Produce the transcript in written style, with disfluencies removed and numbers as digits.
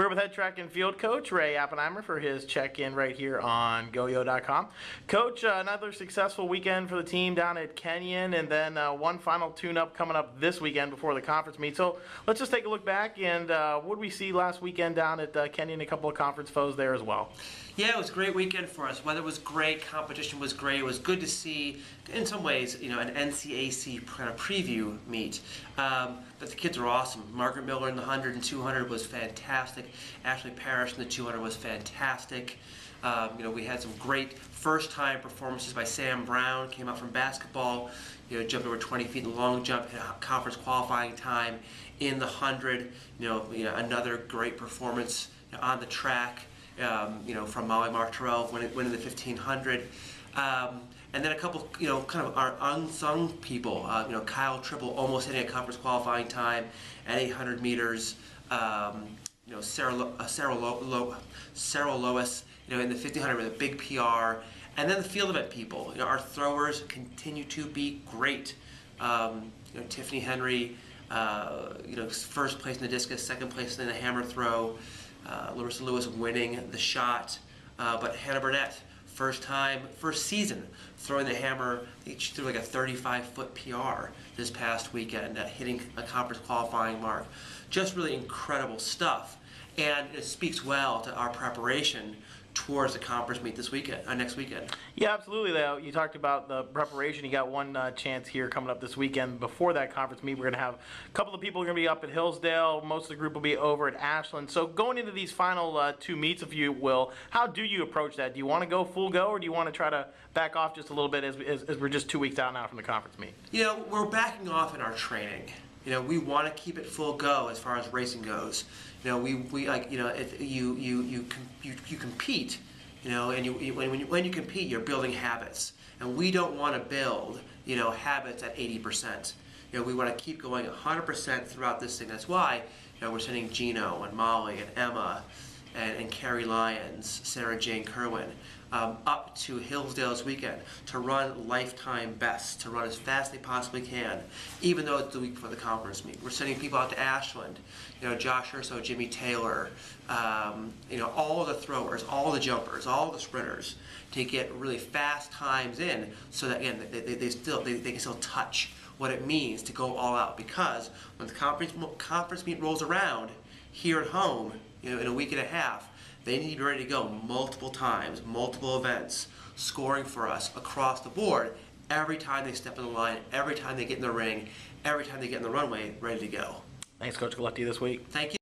We're with head track and field coach Ray Oppenheimer for his check-in right here on GoYo.com. Coach, another successful weekend for the team down at Kenyon, and then one final tune-up coming up this weekend before the conference meet. So let's just take a look back, and what did we see last weekend down at Kenyon? A couple of conference foes there as well. Yeah, it was a great weekend for us. Weather was great, competition was great. It was good to see, in some ways, an NCAC kind of preview meet. But the kids were awesome. Margaret Miller in the 100 and 200 was fantastic. Ashley Parrish in the 200 was fantastic. We had some great first-time performances by Sam Brown. Came out from basketball, jumped over 20 feet in the long jump, hit a conference qualifying time in the 100. Another great performance on the track. From Molly Martorell winning the 1500. And then a couple, kind of our unsung people. Kyle Triple almost hitting a conference qualifying time at 800 meters. Sarah Lois, in the 1500 with a big PR. And then the field event people. Our throwers continue to be great. Tiffany Henry, first place in the discus, second place in the hammer throw. Larissa Lewis winning the shot, but Hannah Burnett, first season throwing the hammer. I think she threw like a 35-foot PR this past weekend, hitting a conference qualifying mark. Just really incredible stuff, and it speaks well to our preparation towards the conference meet next weekend. Yeah, absolutely. Though you talked about the preparation, you got one chance here coming up this weekend. Before that conference meet, we're going to have a couple of people are going to be up at Hillsdale. Most of the group will be over at Ashland. So going into these final two meets, if you will, how do you approach that? Do you want to go full go, or do you want to try to back off just a little bit as we're just 2 weeks out now from the conference meet? We're backing off in our training. We want to keep it full go as far as racing goes. If you compete, and when you compete, you're building habits, and we don't want to build, habits at 80%. We want to keep going 100% throughout this thing. That's why, we're sending Gino and Molly and Emma and Carrie Lyons, Sarah Jane Kerwin, up to Hillsdale this weekend to run lifetime best, to run as fast as they possibly can, even though it's the week before the conference meet. We're sending people out to Ashland, Josh Urso, Jimmy Taylor, all the throwers, all the jumpers, all the sprinters, to get really fast times in, so that again they can still touch what it means to go all out. Because when the conference meet rolls around here at home, in a week and a half, they need to be ready to go multiple times, multiple events, scoring for us across the board every time they step in the line, every time they get in the ring, every time they get in the runway, ready to go. Thanks, Coach. Good luck to you this week. Thank you.